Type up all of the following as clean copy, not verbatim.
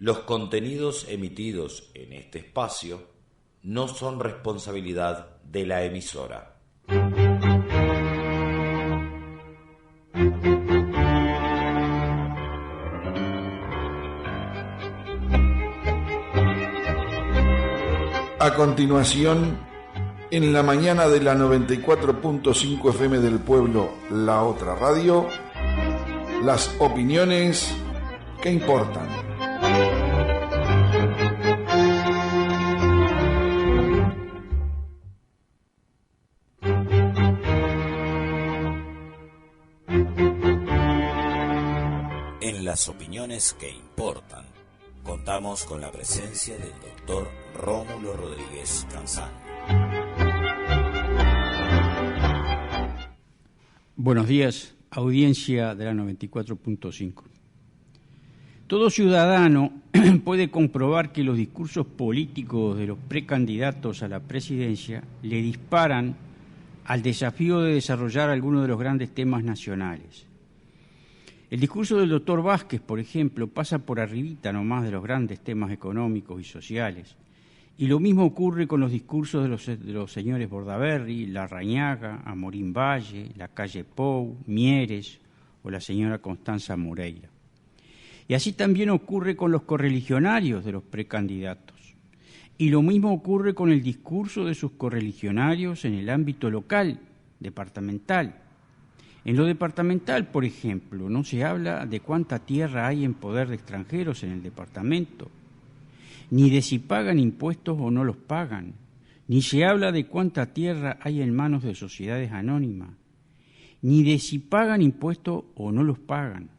Los contenidos emitidos en este espacio no son responsabilidad de la emisora. A continuación, en la mañana de la 94.5 FM del pueblo, La Otra Radio, las opiniones que importan. En las opiniones que importan, contamos con la presencia del doctor Rómulo Rodríguez Canzano. Buenos días, audiencia de la 94.5. Todo ciudadano puede comprobar que los discursos políticos de los precandidatos a la presidencia le disparan al desafío de desarrollar algunos de los grandes temas nacionales. El discurso del doctor Vázquez, por ejemplo, pasa por arribita nomás de los grandes temas económicos y sociales. Y lo mismo ocurre con los discursos de los señores Bordaberry, Larrañaga, Amorín Valle, la calle Pou, Mieres o la señora Constanza Moreira. Y así también ocurre con los correligionarios de los precandidatos. Y lo mismo ocurre con el discurso de sus correligionarios en el ámbito local, departamental. En lo departamental, por ejemplo, no se habla de cuánta tierra hay en poder de extranjeros en el departamento, ni de si pagan impuestos o no los pagan, ni se habla de cuánta tierra hay en manos de sociedades anónimas, ni de si pagan impuestos o no los pagan.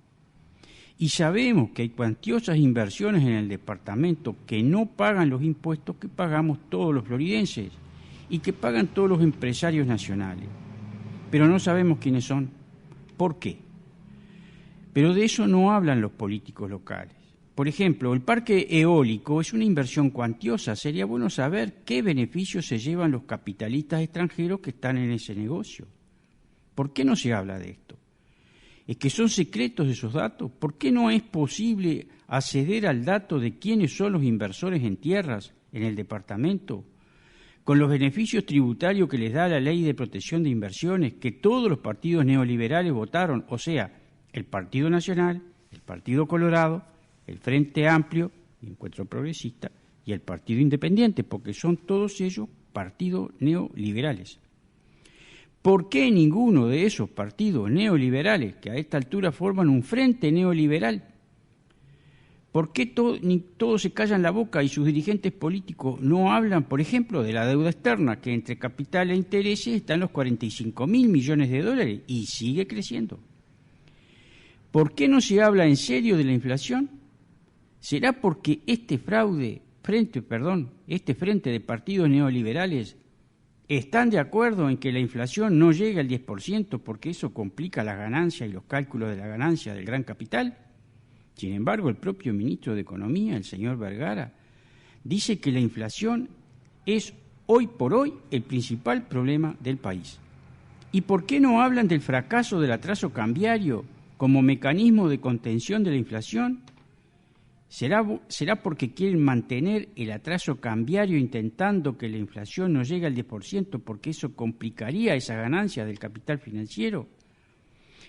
Y sabemos que hay cuantiosas inversiones en el departamento que no pagan los impuestos que pagamos todos los floridenses y que pagan todos los empresarios nacionales. Pero no sabemos quiénes son. ¿Por qué? Pero de eso no hablan los políticos locales. Por ejemplo, el parque eólico es una inversión cuantiosa. Sería bueno saber qué beneficios se llevan los capitalistas extranjeros que están en ese negocio. ¿Por qué no se habla de esto? ¿Es que son secretos esos datos? ¿Por qué no es posible acceder al dato de quiénes son los inversores en tierras en el departamento? Con los beneficios tributarios que les da la Ley de Protección de Inversiones, que todos los partidos neoliberales votaron, o sea, el Partido Nacional, el Partido Colorado, el Frente Amplio, el Encuentro Progresista y el Partido Independiente, porque son todos ellos partidos neoliberales. ¿Por qué ninguno de esos partidos neoliberales, que a esta altura forman un frente neoliberal, ¿por qué todos se callan la boca y sus dirigentes políticos no hablan, por ejemplo, de la deuda externa, que entre capital e intereses está en los 45.000 millones de dólares y sigue creciendo? ¿Por qué no se habla en serio de la inflación? ¿Será porque este frente de partidos neoliberales están de acuerdo en que la inflación no llegue al 10% porque eso complica las ganancias y los cálculos de la ganancia del gran capital? Sin embargo, el propio ministro de Economía, el señor Vergara, dice que la inflación es hoy por hoy el principal problema del país. ¿Y por qué no hablan del fracaso del atraso cambiario como mecanismo de contención de la inflación? ¿Será porque quieren mantener el atraso cambiario intentando que la inflación no llegue al 10% porque eso complicaría esa ganancia del capital financiero?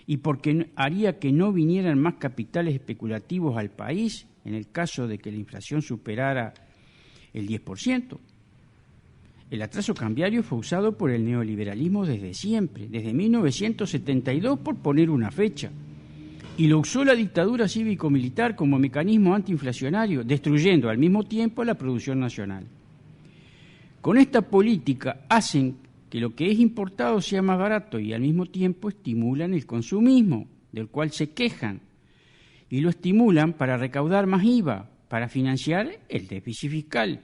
¿Y porque haría que no vinieran más capitales especulativos al país en el caso de que la inflación superara el 10%? El atraso cambiario fue usado por el neoliberalismo desde siempre, desde 1972, por poner una fecha. Y lo usó la dictadura cívico-militar como mecanismo antiinflacionario, destruyendo al mismo tiempo la producción nacional. Con esta política hacen que lo que es importado sea más barato y al mismo tiempo estimulan el consumismo, del cual se quejan, y lo estimulan para recaudar más IVA, para financiar el déficit fiscal.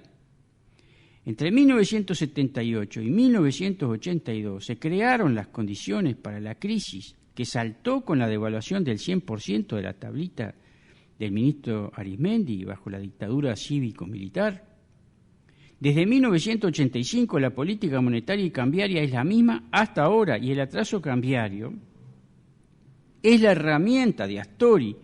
Entre 1978 y 1982 se crearon las condiciones para la crisis que saltó con la devaluación del 100% de la tablita del ministro Arizmendi bajo la dictadura cívico-militar. Desde 1985 la política monetaria y cambiaria es la misma hasta ahora, y el atraso cambiario es la herramienta de Astori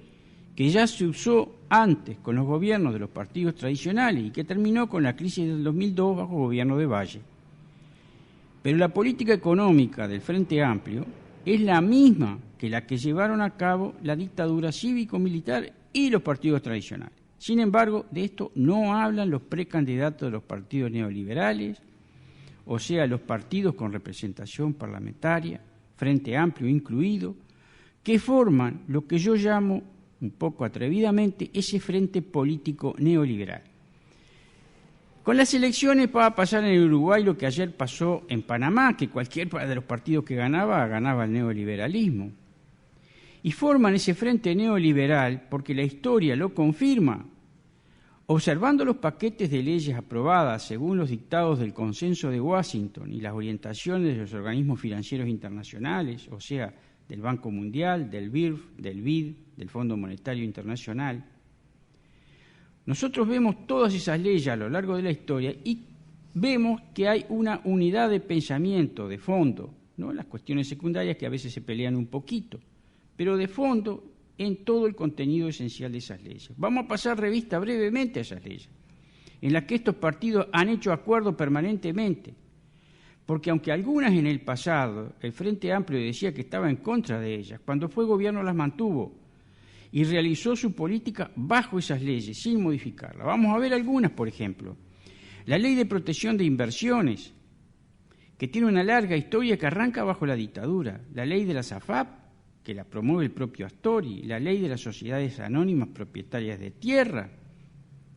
que ya se usó antes con los gobiernos de los partidos tradicionales y que terminó con la crisis del 2002 bajo gobierno de Valle. Pero la política económica del Frente Amplio es la misma que la que llevaron a cabo la dictadura cívico-militar y los partidos tradicionales. Sin embargo, de esto no hablan los precandidatos de los partidos neoliberales, o sea, los partidos con representación parlamentaria, Frente Amplio incluido, que forman lo que yo llamo, un poco atrevidamente, ese frente político neoliberal. Con las elecciones va a pasar en Uruguay lo que ayer pasó en Panamá, que cualquiera de los partidos que ganaba el neoliberalismo. Y forman ese frente neoliberal porque la historia lo confirma. Observando los paquetes de leyes aprobadas según los dictados del Consenso de Washington y las orientaciones de los organismos financieros internacionales, o sea, del Banco Mundial, del BIRF, del BID, del Fondo Monetario Internacional, nosotros vemos todas esas leyes a lo largo de la historia y vemos que hay una unidad de pensamiento, de fondo, ¿no? Las cuestiones secundarias que a veces se pelean un poquito, pero de fondo en todo el contenido esencial de esas leyes. Vamos a pasar revista brevemente a esas leyes, en las que estos partidos han hecho acuerdo permanentemente, porque aunque algunas en el pasado el Frente Amplio decía que estaba en contra de ellas, cuando fue gobierno las mantuvo y realizó su política bajo esas leyes, sin modificarlas. Vamos a ver algunas, por ejemplo. La Ley de Protección de Inversiones, que tiene una larga historia que arranca bajo la dictadura. La Ley de las AFAP, que la promueve el propio Astori. La Ley de las Sociedades Anónimas Propietarias de Tierra,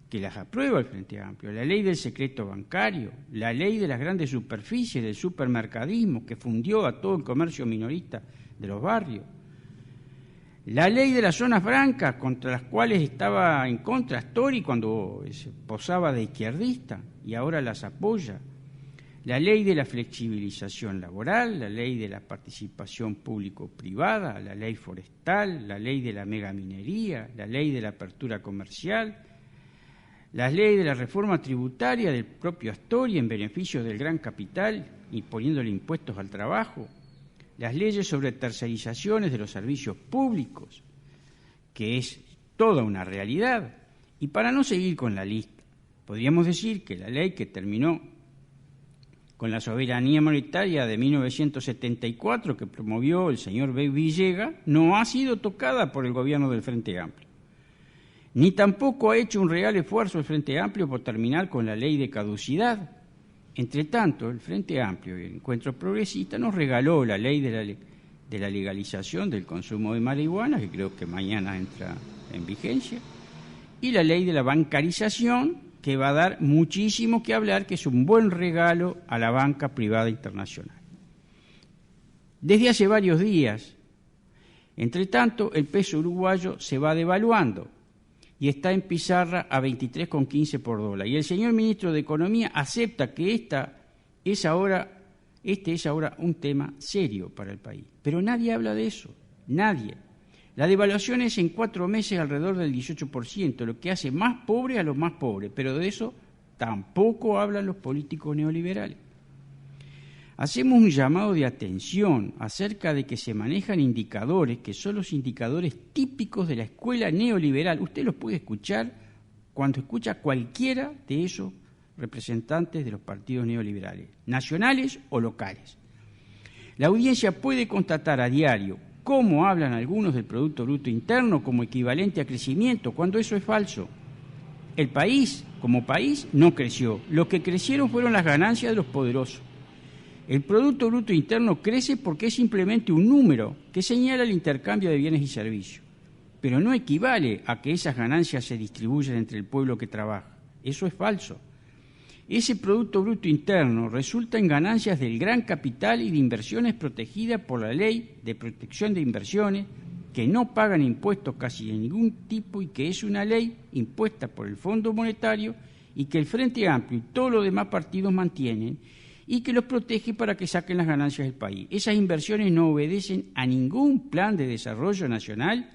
que las aprueba el Frente Amplio. La Ley del Secreto Bancario. La Ley de las Grandes Superficies, del supermercadismo, que fundió a todo el comercio minorista de los barrios. La Ley de las Zonas Francas, contra las cuales estaba en contra Astori cuando se posaba de izquierdista y ahora las apoya. La Ley de la Flexibilización Laboral, la Ley de la Participación Público-Privada, la Ley Forestal, la Ley de la Megaminería, la Ley de la Apertura Comercial, la Ley de la Reforma Tributaria del propio Astori en beneficio del gran capital, imponiéndole impuestos al trabajo, las leyes sobre tercerizaciones de los servicios públicos, que es toda una realidad. Y para no seguir con la lista, podríamos decir que la ley que terminó con la soberanía monetaria de 1974 que promovió el señor B. Villegas, no ha sido tocada por el gobierno del Frente Amplio. Ni tampoco ha hecho un real esfuerzo el Frente Amplio por terminar con la ley de caducidad. Entre tanto, el Frente Amplio y el Encuentro Progresista nos regaló la ley de la legalización del consumo de marihuana, que creo que mañana entra en vigencia, y la ley de la bancarización, que va a dar muchísimo que hablar, que es un buen regalo a la banca privada internacional. Desde hace varios días, entre tanto, el peso uruguayo se va devaluando y está en pizarra a 23,15 por dólar. Y el señor ministro de Economía acepta que este es ahora un tema serio para el país. Pero nadie habla de eso, nadie. La devaluación es en 4 meses alrededor del 18%, lo que hace más pobre a los más pobres, pero de eso tampoco hablan los políticos neoliberales. Hacemos un llamado de atención acerca de que se manejan indicadores que son los indicadores típicos de la escuela neoliberal. Usted los puede escuchar cuando escucha a cualquiera de esos representantes de los partidos neoliberales, nacionales o locales. La audiencia puede constatar a diario cómo hablan algunos del Producto Bruto Interno como equivalente a crecimiento, cuando eso es falso. El país, como país, no creció. Lo que crecieron fueron las ganancias de los poderosos. El Producto Bruto Interno crece porque es simplemente un número que señala el intercambio de bienes y servicios, pero no equivale a que esas ganancias se distribuyan entre el pueblo que trabaja. Eso es falso. Ese Producto Bruto Interno resulta en ganancias del gran capital y de inversiones protegidas por la Ley de Protección de Inversiones, que no pagan impuestos casi de ningún tipo y que es una ley impuesta por el Fondo Monetario y que el Frente Amplio y todos los demás partidos mantienen, y que los protege para que saquen las ganancias del país. Esas inversiones no obedecen a ningún plan de desarrollo nacional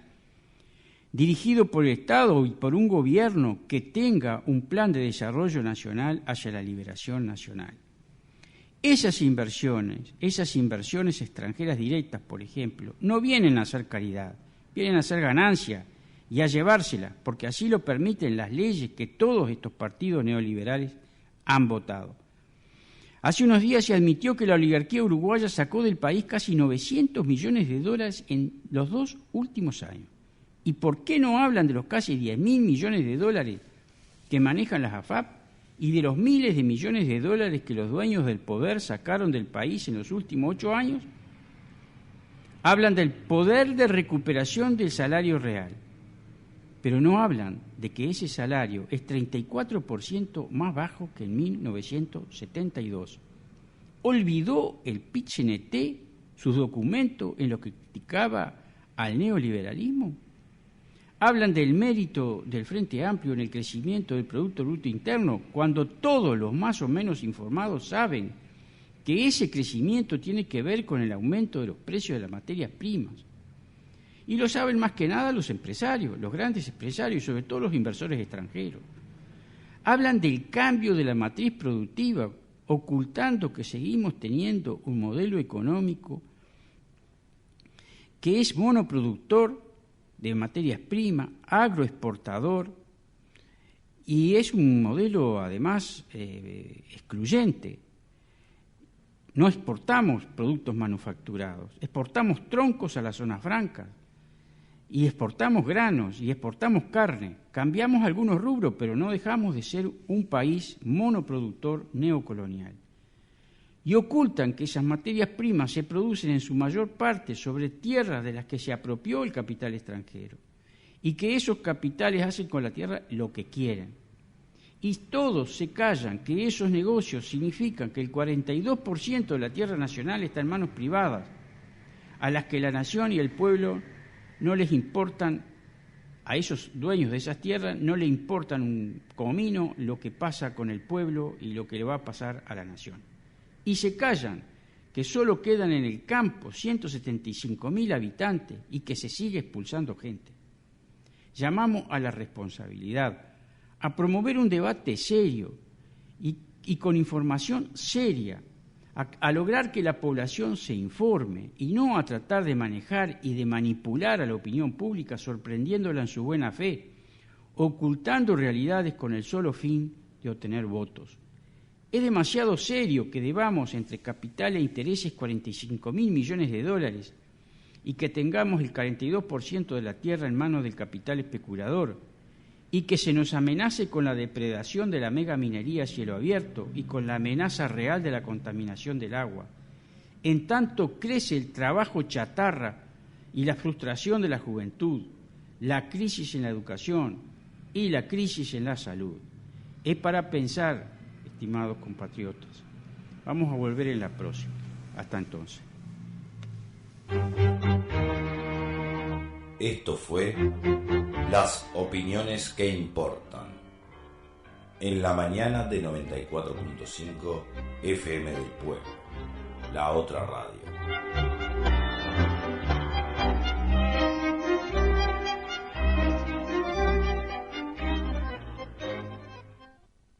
dirigido por el Estado y por un gobierno que tenga un plan de desarrollo nacional hacia la liberación nacional. Esas inversiones extranjeras directas, por ejemplo, no vienen a hacer caridad, vienen a hacer ganancia, y a llevársela, porque así lo permiten las leyes que todos estos partidos neoliberales han votado. Hace unos días se admitió que la oligarquía uruguaya sacó del país casi 900 millones de dólares en los 2 últimos años. ¿Y por qué no hablan de los casi 10.000 millones de dólares que manejan las AFAP y de los miles de millones de dólares que los dueños del poder sacaron del país en los últimos 8 años? Hablan del poder de recuperación del salario real, pero no hablan de que ese salario es 34% más bajo que en 1972. ¿Olvidó el PIT-CNT sus documentos en los que criticaba al neoliberalismo? Hablan del mérito del Frente Amplio en el crecimiento del Producto Bruto Interno, cuando todos los más o menos informados saben que ese crecimiento tiene que ver con el aumento de los precios de las materias primas. Y lo saben más que nada los empresarios, los grandes empresarios y sobre todo los inversores extranjeros. Hablan del cambio de la matriz productiva, ocultando que seguimos teniendo un modelo económico que es monoproductor de materias primas, agroexportador, y es un modelo además excluyente. No exportamos productos manufacturados, exportamos troncos a las zonas francas, y exportamos granos, y exportamos carne. Cambiamos algunos rubros, pero no dejamos de ser un país monoproductor neocolonial. Y ocultan que esas materias primas se producen en su mayor parte sobre tierras de las que se apropió el capital extranjero, y que esos capitales hacen con la tierra lo que quieren. Y todos se callan que esos negocios significan que el 42% de la tierra nacional está en manos privadas, a las que la nación y el pueblo no les importan, a esos dueños de esas tierras no le importan un comino lo que pasa con el pueblo y lo que le va a pasar a la nación. Y se callan que solo quedan en el campo 175.000 habitantes y que se sigue expulsando gente. Llamamos a la responsabilidad, a promover un debate serio y con información seria, a lograr que la población se informe y no a tratar de manejar y de manipular a la opinión pública sorprendiéndola en su buena fe, ocultando realidades con el solo fin de obtener votos. Es demasiado serio que debamos entre capital e intereses 45.000 millones de dólares y que tengamos el 42% de la tierra en manos del capital especulador y que se nos amenace con la depredación de la megaminería a cielo abierto y con la amenaza real de la contaminación del agua. En tanto crece el trabajo chatarra y la frustración de la juventud, la crisis en la educación y la crisis en la salud. Es para pensar, estimados compatriotas. Vamos a volver en la próxima. Hasta entonces. Esto fue Las opiniones que importan, en la mañana de 94.5 FM del Pueblo, la otra radio.